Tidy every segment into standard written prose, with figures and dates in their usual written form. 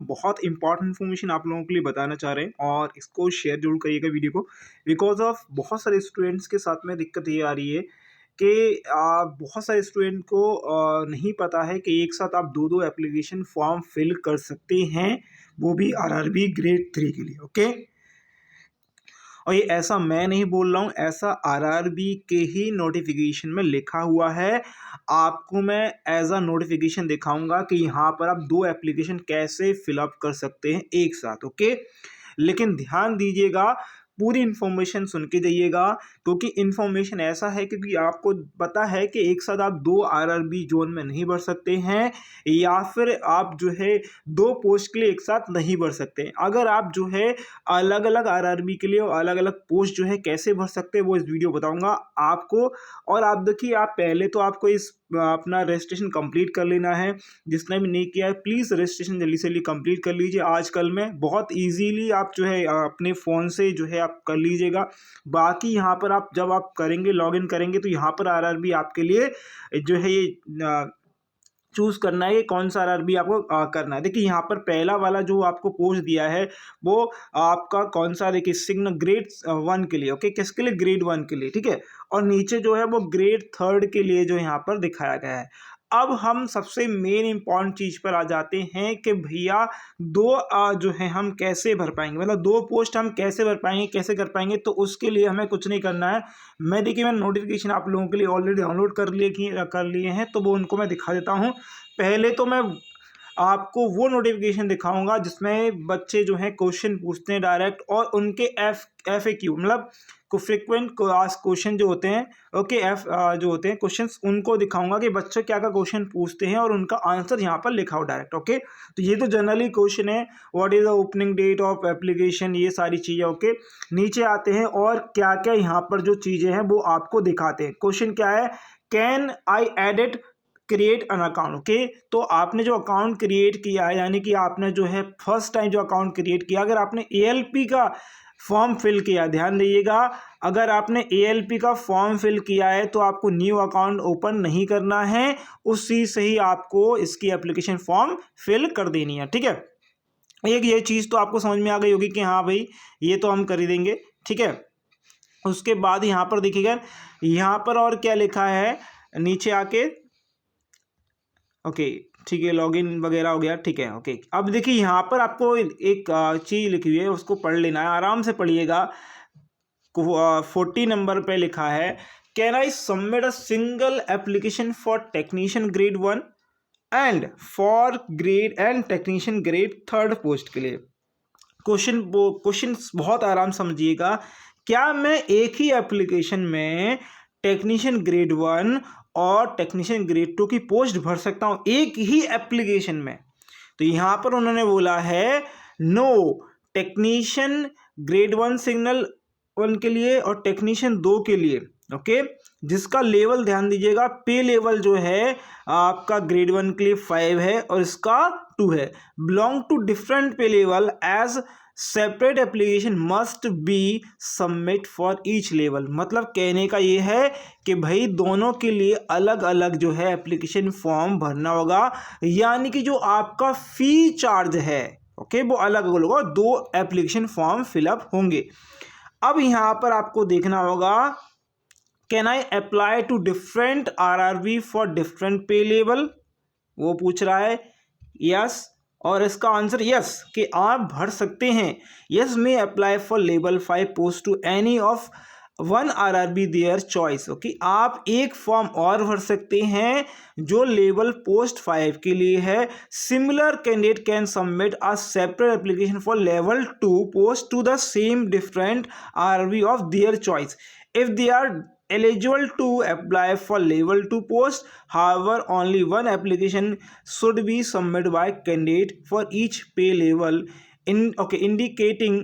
बहुत important information आप लोगों के लिए बताना चाह रहे हैं और इसको शेयर जरूर करिएगा वीडियो को। बिकॉज ऑफ बहुत सारे स्टूडेंट्स के साथ में दिक्कत ये आ रही है कि बहुत सारे स्टूडेंट को नहीं पता है कि एक साथ आप दो दो एप्लीकेशन फॉर्म फिल कर सकते हैं, वो भी आरआरबी ग्रेड 3 के लिए। ओके, और ये ऐसा मैं नहीं बोल रहा हूँ, ऐसा आरआरबी के ही नोटिफिकेशन में लिखा हुआ है। आपको मैं एज अ नोटिफिकेशन दिखाऊंगा कि यहाँ पर आप दो एप्लीकेशन कैसे फिलअप कर सकते हैं एक साथ। ओके, लेकिन ध्यान दीजिएगा, पूरी इन्फॉर्मेशन सुन के जाइएगा, क्योंकि इन्फॉर्मेशन ऐसा है क्योंकि आपको पता है कि एक साथ आप दो आरआरबी जोन में नहीं भर सकते हैं, या फिर आप जो है दो पोस्ट के लिए एक साथ नहीं भर सकते। अगर आप जो है अलग अलग आरआरबी के लिए और अलग अलग पोस्ट जो है कैसे भर सकते हैं वो इस वीडियो बताऊंगा आपको। और आप देखिए, आप पहले तो आपको इस अपना रजिस्ट्रेशन कंप्लीट कर लेना है। जिसने भी नहीं किया है प्लीज़ रजिस्ट्रेशन जल्दी से जल्दी कंप्लीट कर लीजिए। आजकल में बहुत इजीली आप जो है अपने फ़ोन से जो है आप कर लीजिएगा। बाकी यहाँ पर आप जब आप करेंगे, लॉगिन करेंगे, तो यहाँ पर आरआरबी आपके लिए जो है ये चूज़ करना है कि कौन सा आरआरबी आपको करना है। देखिए यहाँ पर पहला वाला जो आपको पोस्ट दिया है वो आपका कौन सा, देखिए सिग्नल ग्रेड 1 के लिए। ओके, किसके लिए? ग्रेड 1 के लिए, ठीक है। और नीचे जो है वो ग्रेड 3 के लिए जो यहाँ पर दिखाया गया है। अब हम सबसे मेन इंपॉर्टेंट चीज़ पर आ जाते हैं कि भैया दो जो है हम कैसे भर पाएंगे, मतलब दो पोस्ट हम कैसे भर पाएंगे, कैसे कर पाएंगे। तो उसके लिए हमें कुछ नहीं करना है। मैंने नोटिफिकेशन आप लोगों के लिए ऑलरेडी डाउनलोड कर लिए हैं, तो वो उनको मैं दिखा देता हूँ। पहले तो मैं आपको वो नोटिफिकेशन दिखाऊंगा जिसमें बच्चे जो हैं क्वेश्चन पूछते हैं डायरेक्ट, और उनके एफ ए क्यू मतलब को फ्रिक्वेंट आस्क्ड क्वेश्चन जो होते हैं, ओके, जो होते हैं क्वेश्चंस, उनको दिखाऊंगा कि बच्चे क्या क्या क्वेश्चन पूछते हैं और उनका आंसर यहाँ पर लिखा हो डायरेक्ट। ओके, तो ये तो जनरली क्वेश्चन है, what is the opening date of application, ये सारी चीज़ें। ओके, नीचे आते हैं और क्या क्या यहाँ पर जो चीज़ें हैं वो आपको दिखाते हैं। क्वेश्चन क्या है? Can I edit create an account. Okay, तो आपने जो अकाउंट क्रिएट किया है, यानी कि आपने जो है फर्स्ट टाइम जो अकाउंट क्रिएट किया, अगर आपने एएलपी का फॉर्म फिल किया, ध्यान दीजिएगा, अगर आपने एएलपी का फॉर्म फिल किया है तो आपको न्यू अकाउंट ओपन नहीं करना है, उसी से ही आपको इसकी एप्लीकेशन फॉर्म फिल कर देनी है। ठीक है, एक ये चीज़ तो आपको समझ में आ गई होगी कि हाँ भाई ये तो हम कर ही देंगे। ठीक है, उसके बाद यहाँ पर देखिएगा, यहाँ पर और क्या लिखा है नीचे आके। ओके, ठीक है, लॉगिन वगैरह हो गया। ठीक है, ओके, अब देखिए यहाँ पर आपको एक चीज़ लिखी हुई है, उसको पढ़ लेना है, आराम से पढ़िएगा। 40 नंबर पे लिखा है, can I submit a single application for technician grade 1 and for grade and technician grade 3 post के लिए। क्वेश्चन बहुत आराम समझिएगा। क्या मैं एक ही एप्लीकेशन में टेक्नीशियन ग्रेड 1 और टेक्नीशियन ग्रेड 2 की पोस्ट भर सकता हूँ एक ही एप्लीकेशन में? तो यहाँ पर उन्होंने बोला है नो, टेक्नीशियन ग्रेड 1 सिग्नल 1 के लिए और टेक्नीशियन 2 के लिए। ओके, जिसका लेवल ध्यान दीजिएगा, पे लेवल जो है आपका ग्रेड 1 के लिए 5 है और इसका 2 है। Belong to different pay level as separate application must be submit for each level. मतलब कहने का ये है कि भाई दोनों के लिए अलग अलग जो है एप्लीकेशन फॉर्म भरना होगा, यानी कि जो आपका फी चार्ज है, ओके, वो अलग अलग होगा, दो एप्लीकेशन फॉर्म फिलअप होंगे। अब यहाँ पर आपको देखना होगा, can I apply to different RRB for different pay level, वो पूछ रहा है। यस, और इसका आंसर यस कि आप भर सकते हैं। Yes may apply for level 5 post to any of 1 RRB their choice. Okay, आप एक फॉर्म और भर सकते हैं जो लेवल पोस्ट 5 के लिए है। Similar candidate can submit a separate application for level 2 post to the same different RRB of their choice if they are eligible to apply for level 2 post. However, only one application should be submitted by candidate for each pay level, indicating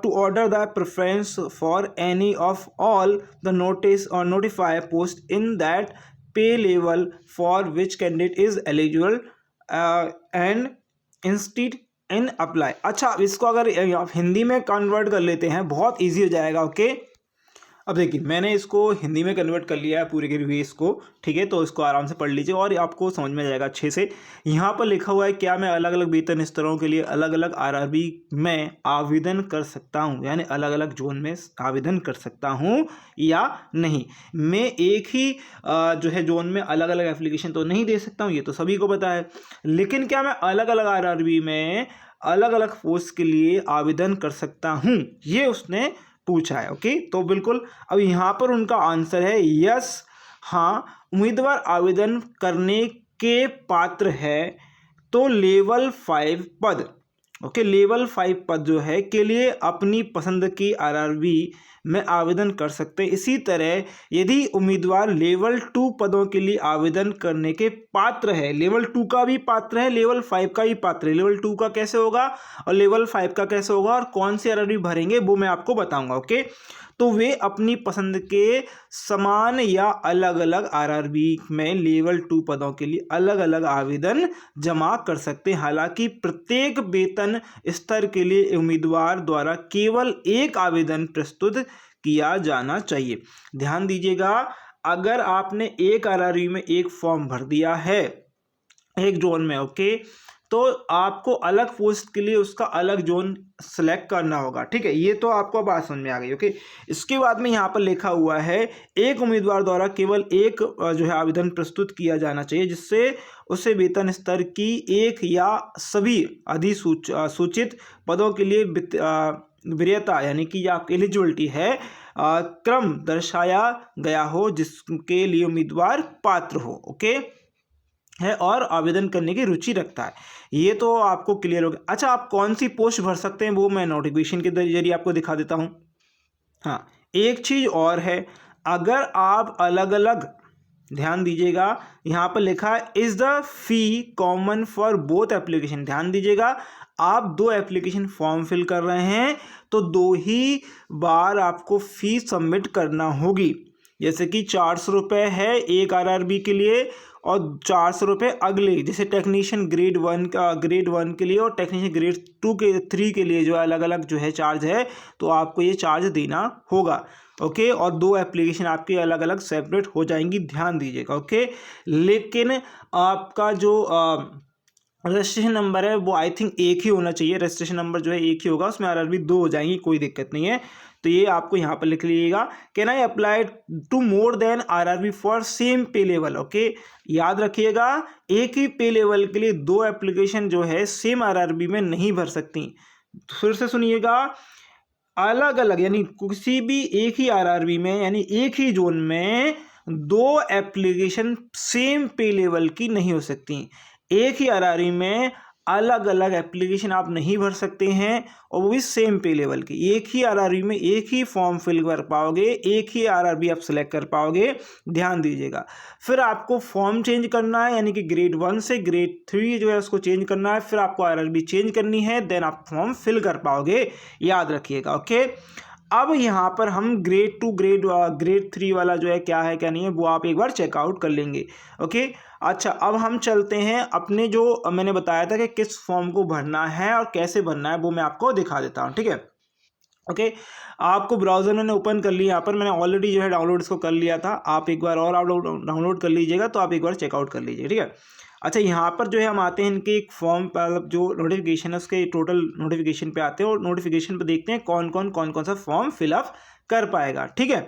to order the preference for any of all the notice or notify post in that pay level for which candidate is eligible and instead in apply. अच्छा, इसको अगर आप हिंदी में convert कर लेते हैं बहुत easy हो जाएगा। ओके, अब देखिए मैंने इसको हिंदी में कन्वर्ट कर लिया है पूरे के पूरे इसको, ठीक है। तो इसको आराम से पढ़ लीजिए और आपको समझ में जाएगा अच्छे से। यहाँ पर लिखा हुआ है क्या मैं अलग अलग वेतन स्तरों के लिए अलग अलग आरआरबी में आवेदन कर सकता हूँ, यानी अलग अलग जोन में आवेदन कर सकता हूँ या नहीं। मैं एक ही जो है जोन में अलग अलग एप्लीकेशन तो नहीं दे सकता हूँ, ये तो सभी को पता है। लेकिन क्या मैं अलग अलग आरआरबी में अलग अलग पोस्ट के लिए आवेदन कर सकता हूँ, ये उसने पूछा है। ओके, तो बिल्कुल अब यहाँ पर उनका आंसर है यस, हाँ उम्मीदवार आवेदन करने के पात्र है तो लेवल 5 पद, ओके लेवल 5 पद जो है के लिए अपनी पसंद की आरआरबी में आवेदन कर सकते हैं। इसी तरह यदि उम्मीदवार लेवल 2 पदों के लिए आवेदन करने के पात्र है, लेवल 2 का भी पात्र है, लेवल 5 का भी पात्र है। लेवल 2 का कैसे होगा और लेवल 5 का कैसे होगा और कौन सी आरआरबी भरेंगे वो मैं आपको बताऊंगा। ओके, तो वे अपनी पसंद के समान या अलग अलग आरआरबी में लेवल 2 पदों के लिए अलग अलग आवेदन जमा कर सकते हैं। हालांकि प्रत्येक वेतन स्तर के लिए उम्मीदवार द्वारा केवल एक आवेदन प्रस्तुत किया जाना चाहिए। ध्यान दीजिएगा, अगर आपने एक आरआरबी में एक फॉर्म भर दिया है एक जोन में, ओके, तो आपको अलग पोस्ट के लिए उसका अलग जोन सेलेक्ट करना होगा, ठीक है। ये तो आपको बात समझ में आ गई। ओके, इसके बाद में यहाँ पर लिखा हुआ है एक उम्मीदवार द्वारा केवल एक जो है आवेदन प्रस्तुत किया जाना चाहिए जिससे उसे वेतन स्तर की एक या सभी अधिसूचित पदों के लिए वरीयता यानी कि आपकी एलिजिबिलिटी है क्रम दर्शाया गया हो जिसके लिए उम्मीदवार पात्र हो, ओके है और आवेदन करने की रुचि रखता है। ये तो आपको क्लियर हो गया। अच्छा, आप कौन सी पोस्ट भर सकते हैं वो मैं नोटिफिकेशन के जरिए आपको दिखा देता हूँ। हाँ, एक चीज़ और है, अगर आप अलग अलग, ध्यान दीजिएगा यहाँ पर लिखा है is the fee common for both application. ध्यान दीजिएगा, आप दो एप्लीकेशन फॉर्म फिल कर रहे हैं तो दो ही बार आपको फी सबमिट करना होगी। जैसे कि 400 रुपये है एक आरआरबी के लिए और 400 रुपये अगले, जैसे टेक्नीशियन ग्रेड 1 के लिए और टेक्नीशियन ग्रेड 3 के लिए जो अलग अलग जो है चार्ज है, तो आपको ये चार्ज देना होगा। ओके, और दो एप्लीकेशन आपकी अलग अलग सेपरेट हो जाएंगी, ध्यान दीजिएगा। ओके, लेकिन आपका जो रजिस्ट्रेशन नंबर है वो आई थिंक एक ही होना चाहिए। रजिस्ट्रेशन नंबर जो है एक ही होगा, उसमें आरआरबी 2 हो जाएंगी, कोई दिक्कत नहीं है। तो ये आपको यहाँ पर लिख लीजिएगा, can I apply to more than RRB for same pay level. Okay, याद रखिएगा एक ही पे लेवल के लिए दो एप्लीकेशन जो है सेम आरआरबी में नहीं भर सकती। फिर से सुनिएगा, अलग अलग यानी किसी भी एक ही आरआरबी में यानी एक ही जोन में दो एप्लीकेशन सेम पे लेवल की नहीं हो सकती। एक ही आरआरबी में अलग अलग एप्लीकेशन आप नहीं भर सकते हैं और वो भी सेम पे लेवल की। एक ही आरआरबी में एक ही फॉर्म फिल कर पाओगे, एक ही आरआरबी आप सेलेक्ट कर पाओगे, ध्यान दीजिएगा। फिर आपको फॉर्म चेंज करना है, यानी कि ग्रेड 1 से ग्रेड 3 जो है उसको चेंज करना है, फिर आपको आरआरबी चेंज करनी है, देन आप फॉर्म फिल कर पाओगे, याद रखिएगा। ओके, अब यहाँ पर हम ग्रेड 2 ग्रेड 3 वाला जो है क्या है क्या नहीं है वो आप एक बार चेकआउट कर लेंगे। ओके, अच्छा, अब हम चलते हैं अपने जो मैंने बताया था कि किस फॉर्म को भरना है और कैसे भरना है वो मैं आपको दिखा देता हूँ, ठीक है। ओके, आपको ब्राउज़र मैंने ओपन कर लिया, यहाँ पर मैंने ऑलरेडी जो है डाउनलोड इसको कर लिया था। आप एक बार और डाउनलोड कर लीजिएगा, तो आप एक बार चेकआउट कर लीजिए, ठीक है। अच्छा, यहाँ पर जो है हम आते हैं इनके एक फॉर्म पर, जो नोटिफिकेशन है उसके टोटल नोटिफिकेशन पे आते हैं और नोटिफिकेशन पे देखते हैं कौन कौन सा फॉर्म फिलअप कर पाएगा, ठीक है।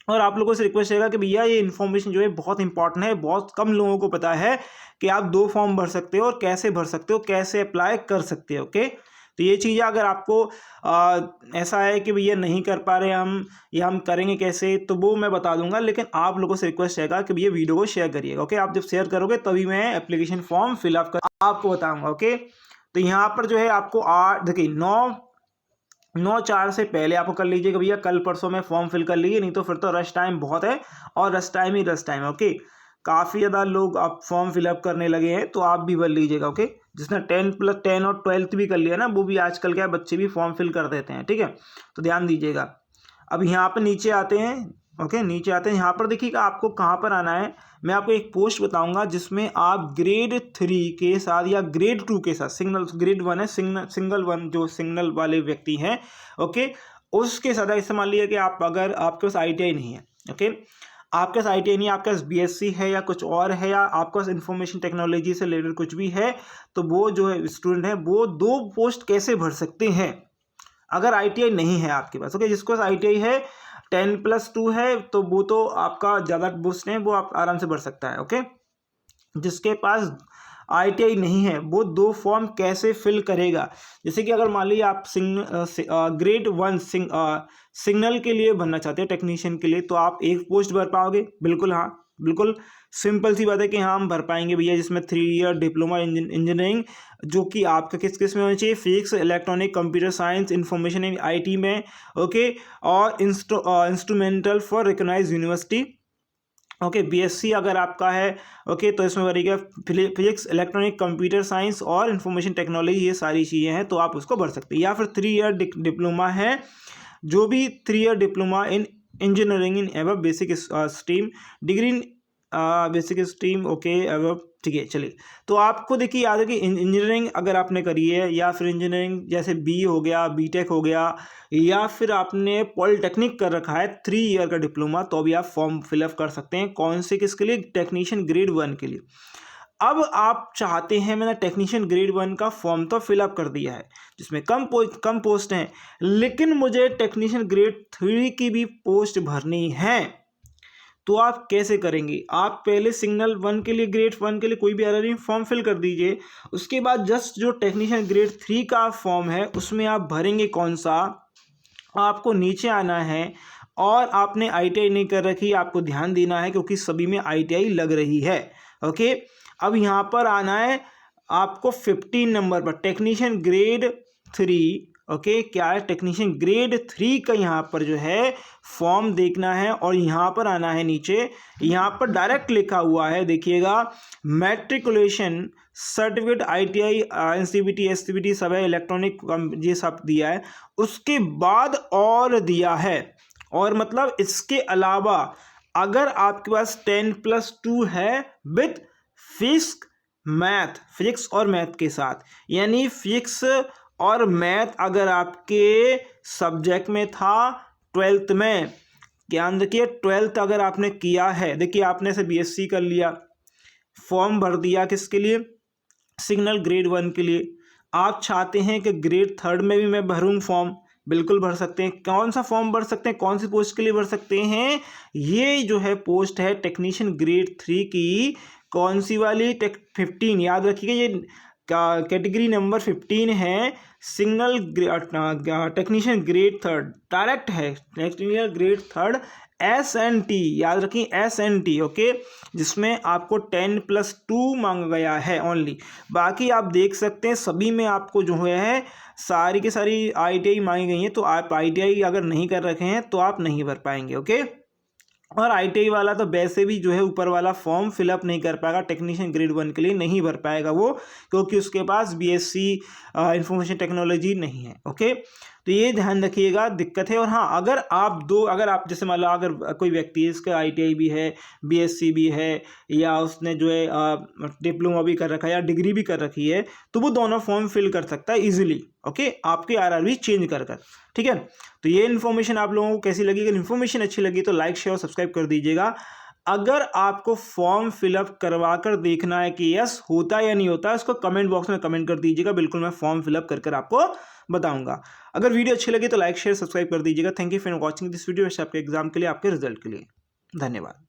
और आप लोगों से रिक्वेस्ट रहेगा कि भैया ये इन्फॉर्मेशन जो है बहुत इंपॉर्टेंट है, बहुत कम लोगों को पता है कि आप 2 फॉर्म भर सकते हो और कैसे भर सकते हो, कैसे अप्लाई कर सकते हो। ओके, तो ये चीज़ें अगर आपको ऐसा है कि भैया नहीं कर पा रहे हम या हम करेंगे कैसे, तो वो मैं बता दूंगा, लेकिन आप लोगों से रिक्वेस्ट रहेगा कि भैया वीडियो को शेयर करिएगा। ओके, आप जब शेयर करोगे तभी मैं एप्लीकेशन फॉर्म फिलअप कर आपको बताऊँगा। ओके, तो यहाँ पर जो है आपको देखिए 9/4 से पहले आपको कर लीजिएगा भैया, कल परसों में फॉर्म फिल कर लीजिए, नहीं तो फिर तो रश टाइम बहुत है और रश टाइम ही रश टाइम है। ओके, काफ़ी ज़्यादा लोग अब फॉर्म फिलअप करने लगे हैं, तो आप भी भर लीजिएगा। ओके, जिसने 10+10 और 12th भी कर लिया ना, वो भी आजकल क्या बच्चे भी फॉर्म फिल कर देते हैं, ठीक है, तो ध्यान दीजिएगा। अब यहाँ पर नीचे आते हैं। ओके, नीचे आते हैं, यहाँ पर देखिएगा आपको कहाँ पर आना है। मैं आपको एक पोस्ट बताऊंगा जिसमें आप ग्रेड 3 के साथ या ग्रेड 2 के साथ, सिंगल ग्रेड 1 है, सिंगल 1 जो सिग्नल वाले व्यक्ति हैं, ओके, उसके साथ जैसे मान लीजिए कि आप अगर आपके पास ITI नहीं है, ओके, आपके पास ITI नहीं है, आपके पास BSc है या कुछ और है, या आपके पास इंफॉर्मेशन टेक्नोलॉजी से रिलेटेड कुछ भी है, तो वो जो है स्टूडेंट है वो 2 पोस्ट कैसे भर सकते हैं अगर ITI नहीं है आपके पास। ओके, जिसके पास ITI है 10+2 है तो वो तो आपका ज़्यादा पोस्ट है, वो आप आराम से भर सकता है। ओके, जिसके पास ITI नहीं है वो 2 फॉर्म कैसे फिल करेगा। जैसे कि अगर मान लीजिए आप ग्रेड 1 सिग्नल के लिए भरना चाहते हैं, टेक्नीशियन के लिए, तो आप 1 पोस्ट भर पाओगे? बिल्कुल हाँ, बिल्कुल सिंपल सी बात है कि हाँ हम भर पाएंगे भैया, जिसमें 3 ईयर डिप्लोमा इंजीनियरिंग, जो कि आपका किस में होना चाहिए, physics, electronic, computer science, information in IT में, ओके, और instrumental for recognised university. Okay, BSc अगर आपका है, ओके, तो इसमें भरेगा फिजिक्स, इलेक्ट्रॉनिक, कंप्यूटर साइंस और इंफॉर्मेशन टेक्नोलॉजी, ये सारी चीज़ें हैं, तो आप उसको भर सकते हैं। या फिर 3 ईयर डिप्लोमा है, जो भी 3 year diploma in engineering in एवं basic stream, degree in basic stream, okay एवं, ठीक है, चलिए। तो आपको देखिए याद है कि इंजीनियरिंग अगर आपने करी है, या फिर इंजीनियरिंग जैसे BE हो गया, BTech हो गया, या फिर आपने पॉलिटेक्निक कर रखा है 3 ईयर का डिप्लोमा, तो अभी आप फॉर्म फिलअप कर सकते हैं। कौन से, किसके लिए? टेक्नीशियन ग्रेड 1 के लिए। अब आप चाहते हैं, मैंने टेक्नीशियन ग्रेड 1 का फॉर्म तो फिलअप कर दिया है, जिसमें कम पोस्ट हैं, लेकिन मुझे टेक्नीशियन ग्रेड 3 की भी पोस्ट भरनी है, तो आप कैसे करेंगे? आप पहले सिग्नल 1 के लिए, ग्रेड 1 के लिए कोई भी RRE फॉर्म फिल कर दीजिए, उसके बाद जस्ट जो टेक्नीशियन ग्रेड 3 का फॉर्म है उसमें आप भरेंगे कौन सा, आपको नीचे आना है, और आपने ITI नहीं कर रखी, आपको ध्यान देना है क्योंकि सभी में ITI लग रही है। ओके, अब यहाँ पर आना है आपको 15 नंबर पर, टेक्नीशियन ग्रेड 3, ओके, क्या है, टेक्नीशियन ग्रेड 3 का यहाँ पर जो है फॉर्म देखना है, और यहाँ पर आना है नीचे, यहाँ पर डायरेक्ट लिखा हुआ है, देखिएगा, matriculation certificate, ITI, NCVT, SCVT सब है, इलेक्ट्रॉनिक, ये सब दिया है, उसके बाद और दिया है, और मतलब इसके अलावा अगर आपके पास 10+2 है विथ फिजिक्स और मैथ के साथ, यानी फिजिक्स और मैथ अगर आपके सब्जेक्ट में था 12th में, ध्यान रखिए 12th अगर आपने किया है, देखिए आपने से BSc कर लिया, फॉर्म भर दिया किसके लिए, सिग्नल ग्रेड 1 के लिए, आप चाहते हैं कि ग्रेड 3 में भी मैं भरूं फॉर्म, बिल्कुल भर सकते हैं। कौन सा फॉर्म भर सकते हैं, कौन सी पोस्ट के लिए भर सकते हैं, ये जो है पोस्ट है टेक्नीशियन ग्रेड 3 की, कौन सी वाली, 15, याद रखिएगा ये कैटेगरी नंबर 15 है, सिग्नल टेक्नीशियन ग्रेड 3 डायरेक्ट है, टेक्नीशियन ग्रेड 3 SNT, याद रखिए SNT, ओके, जिसमें आपको 10+2 मांगा गया है ओनली। बाकी आप देख सकते हैं सभी में आपको जो है सारी की सारी ITI मांगी गई हैं, तो आप ITI अगर नहीं कर रखे हैं तो आप नहीं भर पाएंगे। ओके, और ITI वाला तो वैसे भी जो है ऊपर वाला फॉर्म फिलअप नहीं कर पाएगा, टेक्नीशियन ग्रेड 1 के लिए नहीं भर पाएगा वो, क्योंकि उसके पास BSc इंफॉर्मेशन टेक्नोलॉजी नहीं है। ओके, तो ये ध्यान रखिएगा, दिक्कत है। और हाँ, अगर आप जैसे मान लो अगर कोई व्यक्ति है, इसका ITI भी है, BSc भी है, या उसने जो है डिप्लोमा भी कर रखा है या डिग्री भी कर रखी है, तो वो दोनों फॉर्म फिल कर सकता है ईजिली। ओके, आपकी RRB चेंज कर ठीक है। तो ये इन्फॉर्मेशन आप लोगों को कैसी लगी? अगर इन्फॉर्मेशन अच्छी लगी तो लाइक, शेयर और सब्सक्राइब कर दीजिएगा। अगर आपको फॉर्म फिलअप करवा कर देखना है कि यस होता है या नहीं होता, इसको कमेंट बॉक्स में कमेंट कर दीजिएगा, बिल्कुल मैं फॉर्म फिलअप कर आपको बताऊंगा। अगर वीडियो अच्छी लगी तो लाइक, शेयर, सब्सक्राइब कर दीजिएगा। Thank you for watching this video, आपके एग्जाम के लिए, आपके रिजल्ट के लिए। धन्यवाद।